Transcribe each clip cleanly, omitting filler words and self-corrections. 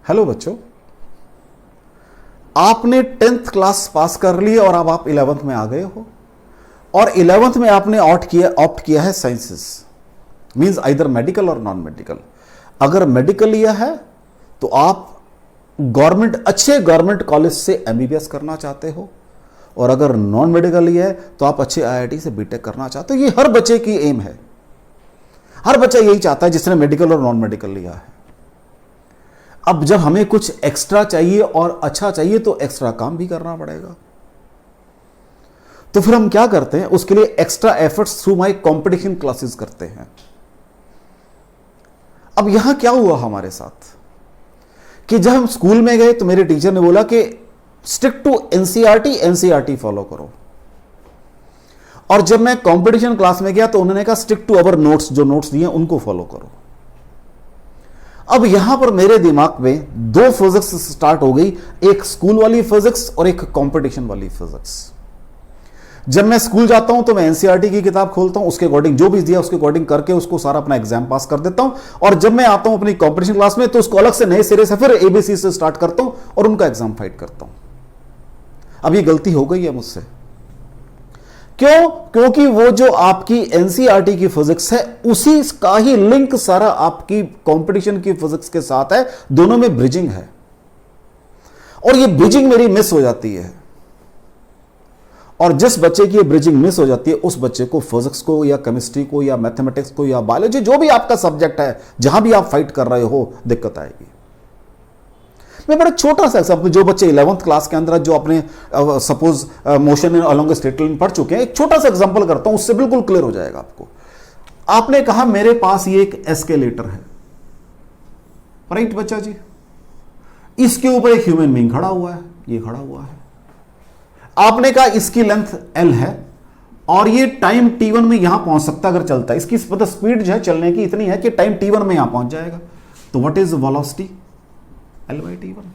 Hello बच्चों, आपने 10th class pass कर ली और अब आप 11th में आ गए हो और 11th में आपने ऑप्ट किया है साइंसेस, मींस आइदर मेडिकल और नॉन मेडिकल। अगर मेडिकल लिया है तो आप अच्छे गवर्नमेंट कॉलेज से एमबीबीएस करना चाहते हो, और अगर नॉन मेडिकल लिया है तो आप अच्छे आईआईटी से बीटेक करना चाहते हो। ये हर बच्चे की एम है, हर बच्चा यही चाहता है जिसने मेडिकल और नॉन मेडिकल लिया है। अब जब हमें कुछ एक्स्ट्रा चाहिए और अच्छा चाहिए तो एक्स्ट्रा काम भी करना पड़ेगा। तो फिर हम क्या करते हैं, उसके लिए extra efforts through my competition classes करते हैं। अब यहां क्या हुआ हमारे साथ कि जब हम स्कूल में गए तो मेरे टीचर ने बोला कि स्टिक टू एनसीईआरटी फॉलो करो, और जब मैं कंपटीशन क्लास में गया तो उन्होंने कहा स्टिक टू अवर नोट्स, जो नोट्स दिए उनको फॉलो करो। अब यहां पर मेरे दिमाग में दो फिजिक्स स्टार्ट हो गई, एक स्कूल वाली फिजिक्स और एक कंपटीशन वाली फिजिक्स। जब मैं स्कूल जाता हूं तो मैं एनसीईआरटी की किताब खोलता हूं, उसके अकॉर्डिंग जो भी दिया उसके अकॉर्डिंग करके उसको सारा अपना एग्जाम पास कर देता हूं, और जब मैं आता हूं अपनी कंपटीशन क्लास में तो उसको अलग से नए सिरे से फिर एबीसी से स्टार्ट करता हूं और उनका एग्जाम फाइट करता हूं। अब ये गलती हो गई है मुझसे। क्यों? क्योंकि वो जो आपकी एनसीईआरटी की फिजिक्स है उसी का ही लिंक सारा आपकी कंपटीशन की फिजिक्स के साथ है, दोनों में ब्रिजिंग है, और ये ब्रिजिंग मेरी मिस हो जाती है। और जिस बच्चे की ये ब्रिजिंग मिस हो जाती है उस बच्चे को फिजिक्स को या केमिस्ट्री को या मैथमेटिक्स को या बायोलॉजी, जो भी आपका सब्जेक्ट है, जहां भी आप फाइट कर रहे हो, दिक्कत आएगी। मैं बड़ा छोटा सा एग्जांपल, जो बच्चे 11th क्लास के अंदर जो अपने suppose motion along straight line पढ़ चुके हैं, एक छोटा सा एग्जांपल करता हूं, उससे बिल्कुल क्लियर हो जाएगा आपको। आपने कहा मेरे पास ये एक एस्केलेटर है, राइट बच्चा जी, इसके ऊपर एक ह्यूमन बीइंग खड़ा हुआ है, ये खड़ा हुआ है। आपने कहा इसकी लेंथ L है और ये टाइम t1 में यहां पहुंच सकता है अगर चलता है, इसकी स्पीड जो है चलने की इतनी है कि टाइम t1 में यहां पहुंच जाएगा। तो व्हाट इज वेलोसिटी? L/t1।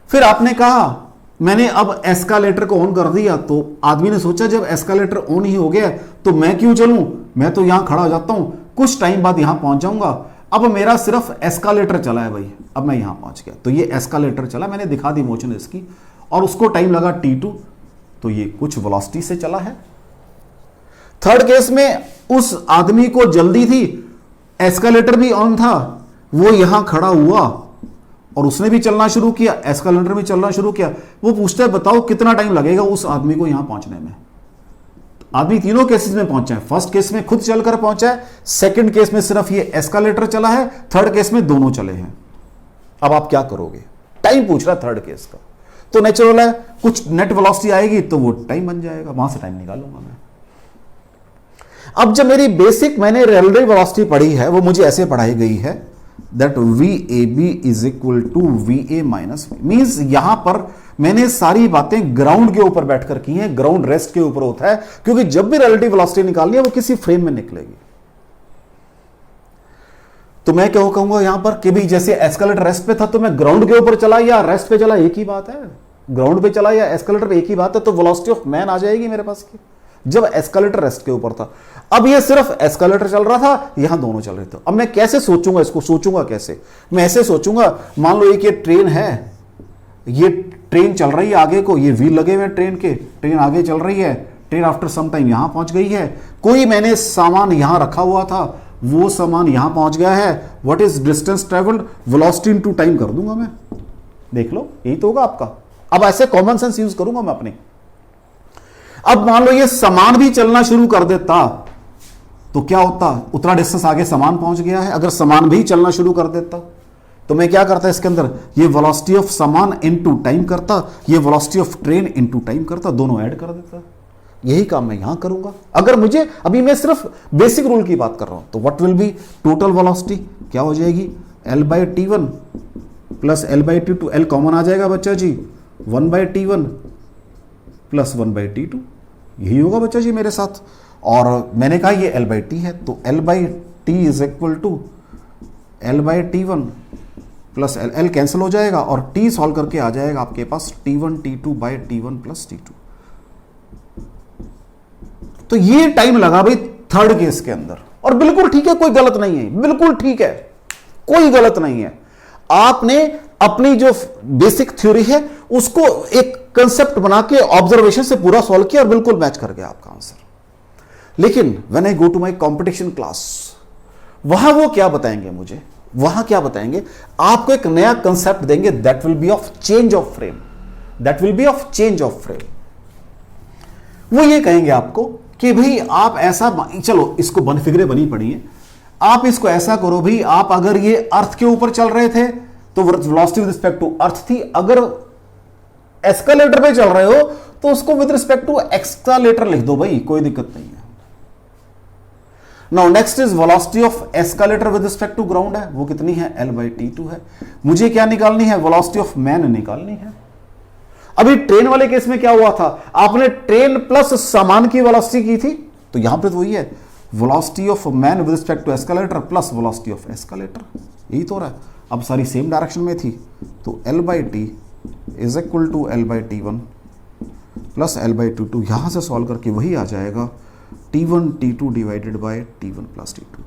फिर आपने कहा मैंने अब एस्कालेटर को ऑन कर दिया, तो आदमी ने सोचा जब एस्कालेटर ऑन ही हो गया तो मैं क्यों चलूं, मैं तो यहां खड़ा हो जाता हूं, कुछ टाइम बाद यहां पहुंच जाऊंगा। अब मेरा सिर्फ एस्कालेटर चला है भाई, अब मैं यहां पहुंच गया, तो ये एस्कालेटर चला, मैंने दिखा दी मोशन इसकी, और उसको टाइम लगा t2, तो ये कुछ वेलोसिटी से चला है। थर्ड केस में उस आदमी को जल्दी थी, एस्कालेटर भी ऑन था, वो यहां खड़ा हुआ और उसने भी चलना शुरू किया, एस्कालेटर भी चलना शुरू किया। वो पूछता है बताओ कितना टाइम लगेगा उस आदमी को यहां पहुंचने में। आदमी तीनों केसेस में पहुंचा है, फर्स्ट केस में खुद चलकर पहुंचा है, सेकंड केस में सिर्फ ये एस्कालेटर चला है, थर्ड केस में दोनों चले हैं। अब आप क्या करोगे? टाइम पूछ रहा है थर्ड केस का, तो नेचुरल है कुछ नेट वेलोसिटी आएगी तो वो टाइम बन जाएगा, वहां से टाइम निकालूंगा मैं। अब जब मेरी बेसिक मैंने रिलेटिव वेलोसिटी पढ़ी है, वो मुझे ऐसे पढ़ाई गई है that VAB is equal to VA minus, means यहां पर मैंने सारी बातें ग्राउंड के ऊपर बैठकर की हैं, ग्राउंड रेस्ट के ऊपर होता है, क्योंकि जब भी रिलेटिव वेलोसिटी निकालनी है वो किसी फ्रेम में निकलेगी। तो मैं क्या कहूंगा यहां पर कि भी जैसे एस्केलेटर रेस्ट पे था तो मैं ग्राउंड के ऊपर चला या रेस्ट पे चला, एक ही बात है। ग्राउंड पे चला या एस्केलेटर पे एक ही बात है, तो वेलोसिटी ऑफ मैन आ जाएगी मेरे पास की, जब एस्केलेटर रेस्ट के ऊपर था। अब ये सिर्फ एस्केलेटर चल रहा था, यहां दोनों चल रहे थे। अब मैं कैसे सोचूंगा इसको, सोचूंगा कैसे? मैं ऐसे सोचूंगा, मान लो एक ये ट्रेन है, ये ट्रेन चल रही है आगे को, ये व्हील लगे हुए हैं ट्रेन के, ट्रेन आगे चल रही है, ट्रेन आफ्टर सम टाइम यहां पहुंच गई है, कोई मैंने सामान यहां रखा हुआ था, वो सामान यहां पहुंच गया है। What is distance travelled? Velocity into time कर दूंगा मैं, देख लो यही तो होगा आपका। अब ऐसे कॉमन सेंस यूज करूंगा मैं अपने। अब मान लो ये सामान भी चलना शुरू कर देता तो क्या होता? उतना डिस्टेंस आगे सामान पहुंच गया है, अगर सामान भी चलना शुरू कर देता तो मैं क्या करता इसके अंदर, ये वेलोसिटी ऑफ सामान इनटू टाइम करता, ये velocity of train into time करता, दोनों ऐड कर देता। यही काम मैं यहां करूंगा। अगर मुझे, अभी मैं सिर्फ बेसिक रूल की बात कर रहा हूं, तो what will be total velocity, क्या हो जाएगी? L/t1 plus L/t2, L common आ जाएगा बच्चा जी, 1/t1 प्लस 1/t2, यही होगा बच्चा जी मेरे साथ। और मैंने कहा ये L/t है, तो L/t is equal to L/t1 plus L cancel हो जाएगा और T सॉल्व करके आ जाएगा आपके पास T1 T2/t1 प्लस T2। तो ये टाइम लगा भाई थर्ड केस के अंदर, और बिल्कुल ठीक है, कोई गलत नहीं है, बिल्कुल ठीक है। कोई गलत नहीं है। आपने अपनी जो बेसिक थ्योरी है उसको एक कंसेप्ट बना के ऑब्जर्वेशन से पूरा सॉल्व किया और बिल्कुल मैच कर गया आपका आंसर। लेकिन when I go to my competition class, वहां वो क्या बताएंगे मुझे, वहां क्या बताएंगे, आपको एक नया कंसेप्ट देंगे, that will be of change of frame, that will be of change of frame. वो ये कहेंगे आपको कि भाई आप ऐसा, चलो इसको बन फिगरे बनी पड़ी है, आप इसको ऐसा करो भाई, आप अगर ये अर्थ के ऊपर चल रहे थे तो velocity with respect to earth थी, अगर एस्केलेटर पे चल रहे हो तो उसको विद रिस्पेक्ट टू एक्सकालेटर लिख दो भाई, कोई दिक्कत नहीं है। Now next is velocity of escalator with respect to ground है, वो कितनी है, L/T2 है। मुझे क्या निकालनी है, वेलोसिटी ऑफ मैन निकालनी है। अभी ट्रेन वाले केस में क्या हुआ था, आपने ट्रेन प्लस सामान की वेलोसिटी की थी, तो यहां पे तो वही है, velocity of man with respect to escalator plus velocity of escalator, यही तो रहा है। अब सारी सेम डायरेक्शन में थी, तो L/T is equal to L/T1 plus L/T2, यहां से सॉल्व करके वही आ जाएगा T1 T2 divided by T1 plus T2।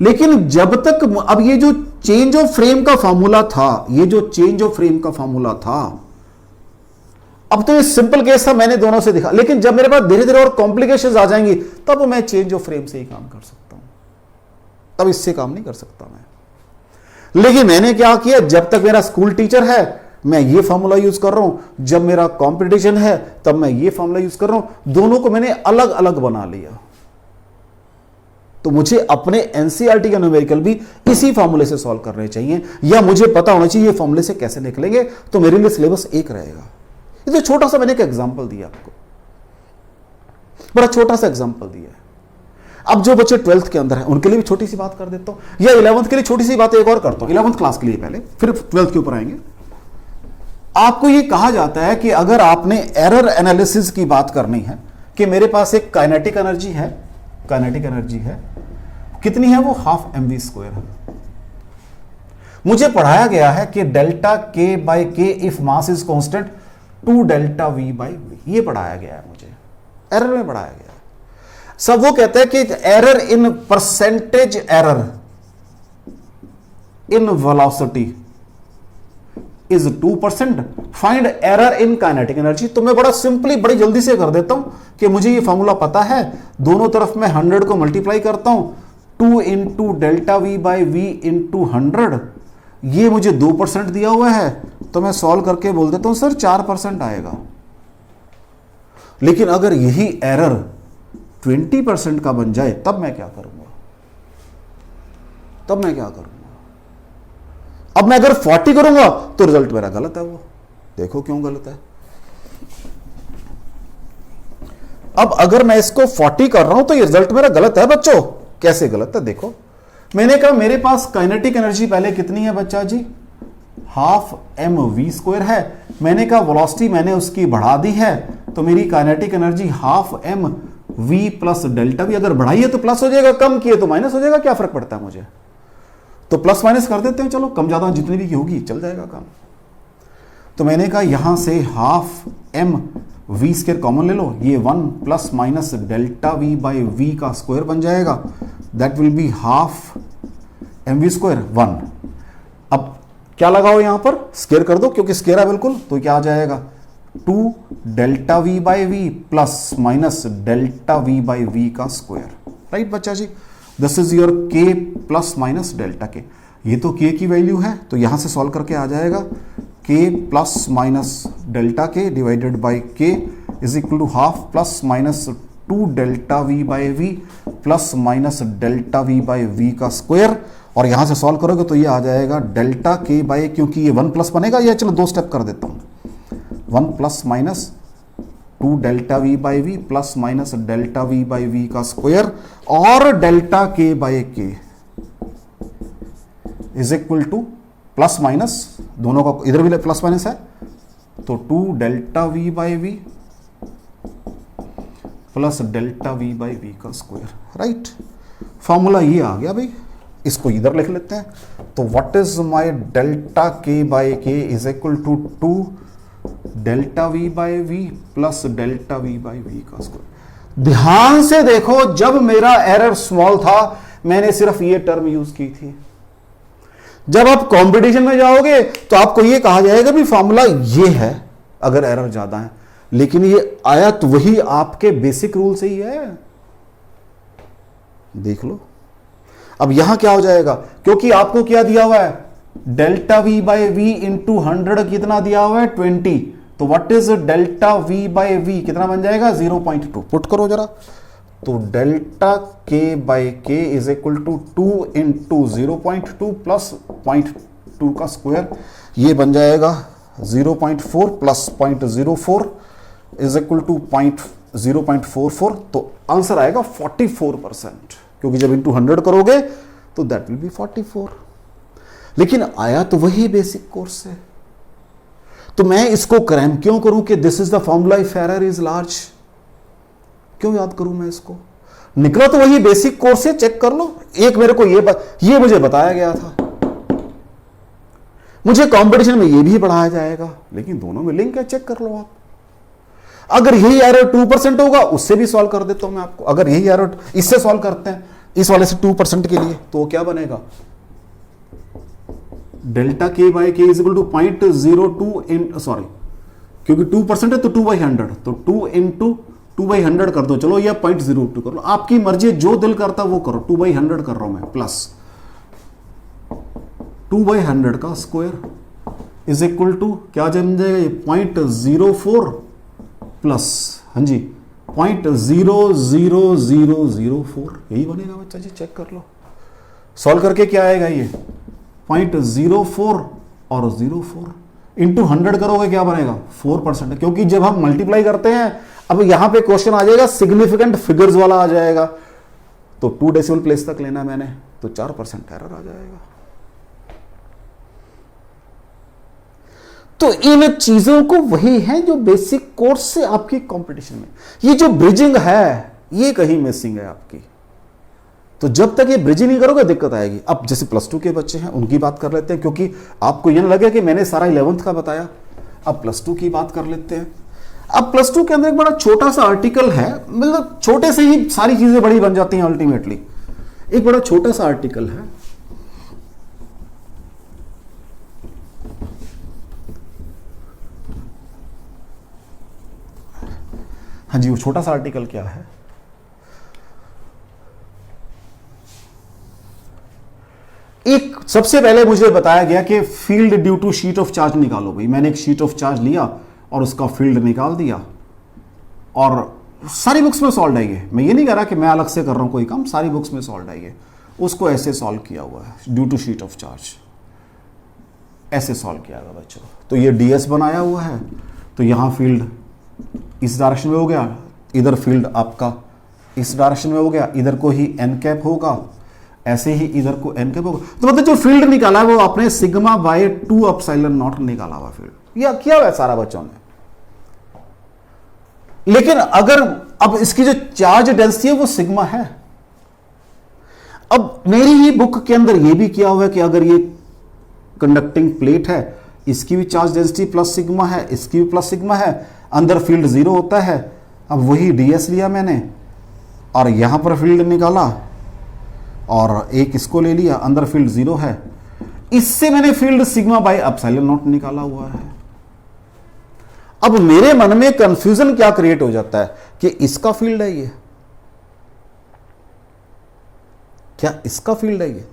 लेकिन जब तक, अब ये जो चेंज ऑफ फ्रेम का फॉर्मूला था, ये जो चेंज ऑफ फ्रेम का फॉर्मूला था, अब तो ये सिंपल केस था, मैंने दोनों से दिखा, लेकिन जब मेरे पास धीरे धीरे और कॉम्प्लिकेशंस आ जाएंगी तब मैं चेंज ऑफ फ्रेम से ही काम कर सकता हूं, तब इससे काम नहीं कर सकता मैं। लेकिन मैंने क्या किया, जब तक मेरा स्कूल टीचर है मैं ये फॉर्मूला यूज कर रहा हूं, जब मेरा कंपटीशन है तब मैं ये फॉर्मूला यूज कर रहा हूं, दोनों को मैंने अलग अलग बना लिया। तो मुझे अपने एनसीईआरटी के न्यूमेरिकल भी इसी फॉर्मूले से सॉल्व करने चाहिए, या मुझे पता होना चाहिए ये फॉर्मूले से कैसे निकलेंगे, तो मेरे लिए सिलेबस एक रहेगा। ये तो छोटा सा मैंने एक एग्जांपल दिया आपको, बड़ा छोटा सा एग्जांपल दिया है। अब जो बच्चे 12th के अंदर हैं उनके लिए भी छोटी सी बात कर देता हूं, या 11th के लिए छोटी सी बात एक और करता हूं, 11th क्लास के लिए पहले, फिर 12th के ऊपर आएंगे। आपको ये कहा जाता है कि अगर आपने एरर एनालिसिस की बात करनी है, कि मेरे पास एक काइनेटिक एनर्जी है, काइनेटिक एनर्जी है, कितनी है वो, हाफ mv² है। मुझे पढ़ाया गया है कि डेल्टा k बाई के if mass is constant 2 delta v by v, ये पढ़ाया गया है मुझे, एरर में पढ़ाया गया है। सब वो कहते हैं कि error in percentage error in velocity is 2%, find error in kinetic energy. तो मैं बड़ा सिंपली, बड़ी जल्दी से कर देता हूं कि मुझे ये फॉर्मूला पता है, दोनों तरफ मैं 100 को मल्टीप्लाई करता हूं, 2 into delta V by V into 100, ये मुझे 2% दिया हुआ है, तो मैं सॉल्व करके बोल देता हूं सर 4% आएगा। लेकिन अगर यही एरर 20% का बन जाए तब मैं क्या करूंगा, तब मैं क्या करूंगा? अब मैं अगर 40 करूंगा तो रिजल्ट मेरा गलत है, वो देखो क्यों गलत है। अब अगर मैं इसको 40 कर रहा हूं तो ये रिजल्ट मेरा गलत है बच्चों। कैसे गलत है, देखो मैंने कहा मेरे पास काइनेटिक एनर्जी पहले कितनी है बच्चा जी, हाफ mv² है। मैंने कहा वेलोसिटी मैंने उसकी बढ़ा दी है, तो मेरी kinetic energy half mv plus delta we, अगर बढ़ाई है तो प्लस हो जाएगा, कम किए तो माइनस हो जाएगा, क्या फर्क पड़ता है मुझे, तो प्लस माइनस कर देते हैं, चलो कम ज्यादा जितनी भी की होगी चल जाएगा काम। तो मैंने कहा यहां से हाफ mv² कॉमन ले लो, ये 1 plus minus delta V by V का स्क्वायर बन जाएगा, that will be half mv², 1। अब क्या लगाओ यहां पर, स्क्वायर कर दो क्योंकि स्क्वायर है बिल्कुल, तो क्या आ जाएगा 2 delta V by V plus minus delta V by V का स्क्वायर, राइट बच्चा जी। This is your k plus minus delta K, ये तो k की वैल्यू है, तो यहां से सॉल्व करके आ जाएगा k plus minus delta K divided by k is equal to half plus minus 2 delta v by V plus minus delta v by V का स्क्वायर, और यहां से सॉल्व करोगे तो ये आ जाएगा डेल्टा k बाई, क्योंकि ये 1 प्लस बनेगा, ये चलो 2 स्टेप कर देता हूं, 1 plus minus 2 delta V by V plus minus delta V by V का स्क्वायर, और delta k by K is equal to plus minus, दोनों का इधर भी प्लस माइनस है, तो 2 delta V by V plus delta V by V का square, right. Formula ये आ गया भाई, इसको इधर लिख लेते हैं, तो what is my delta k by K is equal to 2 delta V by V plus delta V by V का स्क्वायर। ध्यान से देखो, जब मेरा एरर स्मॉल था मैंने सिर्फ ये टर्म यूज की थी, जब आप कंपटीशन में जाओगे तो आपको ये कहा जाएगा भी फॉर्मूला ये है अगर एरर ज्यादा है, लेकिन ये आया तो वही आपके बेसिक रूल से ही है। देख लो अब यहां क्या हो जाएगा, क्योंकि आपको क्या दिया हुआ है, delta V by V into 100 कितना दिया हुआ है 20, तो what is delta V by V कितना बन जाएगा 0.2। पुट करो जरा, तो delta K by K is equal to 2 into 0.2 plus 0.2 का स्क्वायर, ये बन जाएगा 0.4 प्लस 0.04 इज इक्वल टू 0.44, तो आंसर आएगा 44%, क्योंकि जब इंटू 100 करोगे तो दैट विल बी 44। लेकिन आया तो वही बेसिक कोर्स से, तो मैं इसको क्रैम क्यों करूं कि this is the formula if error is large, क्यों याद करूं मैं इसको, निकला तो वही बेसिक कोर्स से, चेक कर लो। एक मेरे को ये मुझे बताया गया था, मुझे कंपटीशन में ये भी पढ़ाया जाएगा, लेकिन दोनों में लिंक है, चेक कर लो आप। अगर यही एरर 2% होगा उससे भी सॉल्व कर देता हूं मैं आपको, अगर यही एरर इससे सॉल्व करते हैं इस वाले से 2% के लिए, तो क्या बनेगा, delta K by K is equal to 0.02 in sorry, क्योंकि 2% है तो 2/100, तो 2 इंटू 2/100 कर दो, चलो या 0.02 कर लो, आपकी मर्जी, जो दिल करता वो करो। 2/100 कर रहा हूं मैं, प्लस 2/100 का स्क्वायर इज इक्वल टू क्या जम जाएगा, ये 0.04 प्लस, हाँ जी 0.00004, यही बनेगा बच्चा जी, चेक कर लो। सॉल्व करके क्या आएगा, ये 0.04 और 04 इंटू 100 करोगे क्या बनेगा 4%, क्योंकि जब हम मल्टीप्लाई करते हैं, अब यहां पे क्वेश्चन आ जाएगा सिग्निफिकेंट फिगर्स वाला आ जाएगा, तो 2 डेसिमल प्लेस तक लेना मैंने, तो 4% एरर आ जाएगा। तो इन चीजों को वही है जो बेसिक कोर्स से आपकी कंपटीशन में, ये जो ब्रिजिंग है ये कहीं मिसिंग है आपकी, तो जब तक ये ब्रिजिंग नहीं करोगे दिक्कत आएगी। अब जैसे +2 के बच्चे हैं उनकी बात कर लेते हैं, क्योंकि आपको यह लगे कि मैंने सारा 11th का बताया, अब +2 की बात कर लेते हैं। अब +2 के अंदर एक बड़ा छोटा सा आर्टिकल है, मतलब छोटे से ही सारी चीजें बड़ी बन जाती हैं अल्टीमेटली। एक बड़ा छोटा सा आर्टिकल है, हाँ जी, वो छोटा सा आर्टिकल क्या है, एक सबसे पहले मुझे बताया गया कि field due to sheet of charge निकालो। भाई मैंने एक शीट ऑफ चार्ज लिया और उसका फील्ड निकाल दिया, और सारी बुक्स में सॉल्व है ये, मैं ये नहीं कह रहा कि मैं अलग से कर रहा हूं कोई काम, सारी बुक्स में सॉल्व है ये। उसको ऐसे सॉल्व किया हुआ है, due to sheet of charge ऐसे सॉल्व किया गया बच्चों। तो ये ds बनाया हुआ है, तो यहां फील्ड इस डायरेक्शन में हो गया, इधर फील्ड आपका इस डायरेक्शन में हो गया, इधर को ही n कैप होगा, ऐसे ही इधर को n कैप होगा। तो मतलब जो फील्ड निकाला वो आपने सिग्मा बाय 2 एप्सिलॉन नॉट निकाला हुआ फील्ड, यह किया हुआ है सारा बच्चों ने। लेकिन अगर अब इसकी जो चार्ज डेंसिटी है वो सिग्मा है। अब मेरी ही बुक के अंदर ये भी किया हुआ है कि अगर ये कंडक्टिंग प्लेट है, इसकी भी चार्ज डेंसिटी प्लस सिग्मा है, इसकी भी प्लस सिग्मा है, अंदर फील्ड 0 होता है। अब वही ds लिया मैंने और यहां पर फील्ड निकाला, और एक इसको ले लिया, अंदर फील्ड 0 है, इससे मैंने field sigma by epsilon not निकाला हुआ है। अब मेरे मन में कंफ्यूजन क्या क्रिएट हो जाता है कि इसका फील्ड है ये, क्या इसका फील्ड है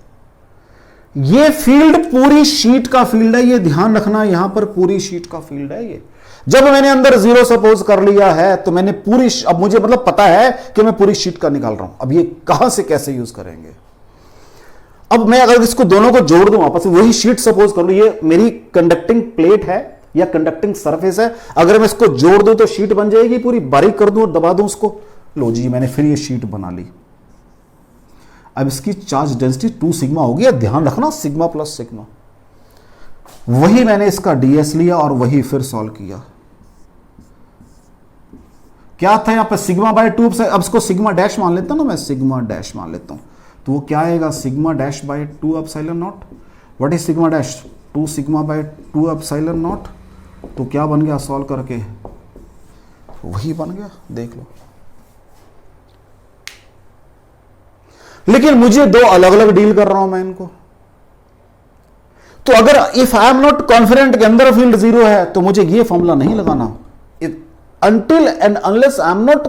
ये फील्ड पूरी शीट का फील्ड है, ये ध्यान रखना, यहां पर पूरी शीट का फील्ड है ये। जब मैंने अंदर 0 सपोज कर लिया है तो मैंने पूरी, अब मुझे मतलब पता है कि मैं पूरी शीट का निकाल रहा हूं। अब ये कहां से कैसे यूज करेंगे, अब मैं अगर इसको दोनों को जोड़ दूं आपस में, वही शीट सपोज कर लूं, ये मेरी कंडक्टिंग प्लेट है या कंडक्टिंग सरफेस है, अगर मैं इसको जोड़ दूं तो शीट बन जाएगी पूरी, बारीक कर दूं और दबा दूं उसको, लो जी मैंने फिर ये शीट बना ली। अब इसकी चार्ज डेंसिटी 2 सिग्मा हो गया, ध्यान रखना सिग्मा प्लस सिग्मा। वही मैंने इसका ds लिया और वही फिर सॉल्व किया। क्या था यहां पर सिग्मा बाय 2, अब इसको सिग्मा डैश मान लेता हूं ना, मैं सिग्मा डैश मान लेता हूं, तो वो क्या आएगा sigma dash by 2 epsilon not. What is sigma dash, 2 sigma bye 2 epsilon not. तो क्या बन गया सॉल्व करके, वही बन गया, देख लो। लेकिन मुझे 2 अलग अलग डील कर रहा हूं मैं इनको, तो अगर if I am not confident के अंदर फील्ड जीरो है तो मुझे ये फॉर्मूला नहीं लगाना, until and unless I am not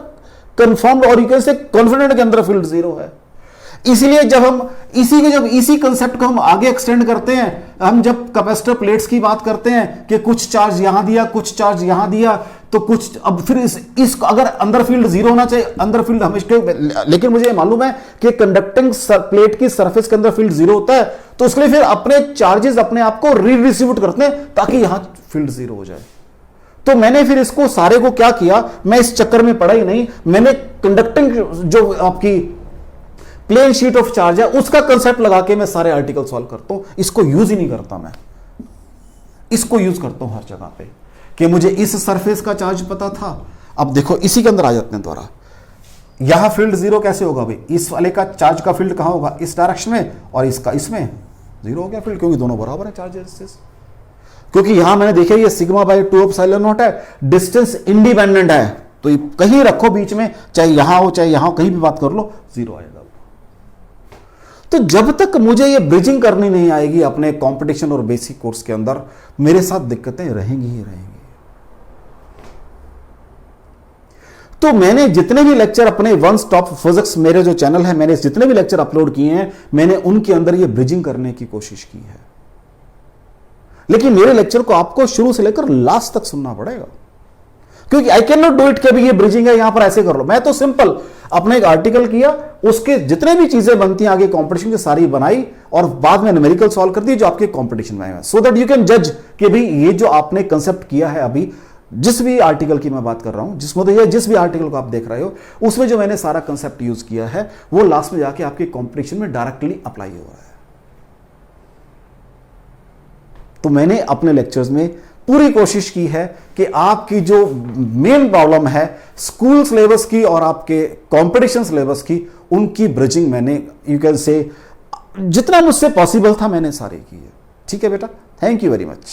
confirmed और यू कैन से कॉन्फिडेंट के अंदर फील्ड जीरो है। इसीलिए जब हम इसी कंसेप्ट को हम आगे एक्सटेंड करते हैं, हम जब कैपेसिटर प्लेट्स की बात करते हैं कि कुछ चार्ज यहां दिया, कुछ चार्ज यहां दिया, तो कुछ अब फिर इस अगर अंदर फील्ड जीरो होना चाहिए, अंदर फील्ड हमेशा, लेकिन मुझे मालूम है कि कंडक्टिंग प्लेट की सरफेस के अंदर फील्ड जीरो होता है, तो उसके लिए फिर अपने चार्जेस अपने आप को रीडिस्ट्रीब्यूट करते हैं ताकि यहां फील्ड जीरो हो जाए। तो मैंने फिर इसको सारे को क्या किया, मैं इस चक्कर में पड़ा ही नहीं, मैंने कंडक्टिंग जो आपकी प्लेन शीट ऑफ चार्ज है उसका कंसेप्ट लगा के मैं सारे आर्टिकल सॉल्व करता हूं। इसको यूज ही नहीं करता मैं, इसको यूज करता हूं हर जगह पे कि मुझे इस सरफेस का चार्ज पता था। अब देखो इसी के अंदर आ जाते हैं दोबारा, यहां फील्ड जीरो कैसे होगा भाई, इस वाले का चार्ज का फील्ड कहां होगा, इस डायरेक्शन में, और इसका इसमें जीरो हो गया फील्ड, क्योंकि दोनों बराबर है चार्ज डिस्टेंस। क्योंकि यहां मैंने देखा ये सिग्मा बाई 2 एप्सिलॉन नॉट है, डिस्टेंस इंडिपेंडेंट है, तो कहीं रखो बीच में, चाहे यहां हो चाहे यहां, कहीं भी बात कर लो, जीरो आएगा। तो जब तक मुझे ये ब्रिजिंग करनी नहीं आएगी अपने कंपटीशन और बेसिक कोर्स के अंदर, मेरे साथ दिक्कतें रहेंगी ही रहेंगी। तो मैंने जितने भी लेक्चर अपने वन स्टॉप फिजिक्स मेरे जो चैनल है, मैंने जितने भी लेक्चर अपलोड किए हैं, मैंने उनके अंदर ये ब्रिजिंग करने की कोशिश की है। लेकिन मेरे लेक्चर को आपको शुरू से लेकर लास्ट तक सुनना पड़ेगा, क्योंकि I can not do it के भी ये ब्रिजिंग है यहां पर ऐसे कर लो। मैं तो सिंपल अपने एक आर्टिकल किया, उसके जितने भी चीजें बनती हैं आगे कंपटीशन की सारी बनाई, और बाद में न्यूमेरिकल सॉल्व कर दी जो आपके कंपटीशन में है, सो दैट यू कैन जज कि भाई ये जो आपने कंसेप्ट किया है अभी, जिस भी आर्टिकल की मैं बात कर रहा हूं, जिस भी आर्टिकल को आप देख रहे हो, उसमें जो मैंने सारा कंसेप्ट यूज किया है वो लास्ट में जाके आपके कंपटीशन में डायरेक्टली अप्लाई हो रहा है। तो मैंने अपने लेक्चर्स में पूरी कोशिश की है कि आपकी जो मेन प्रॉब्लम है स्कूल सिलेबस की और आपके कंपटीशन सिलेबस की, उनकी ब्रिजिंग मैंने यू कैन से जितना मुझसे पॉसिबल था मैंने सारी की है। ठीक है बेटा, थैंक यू वेरी मच।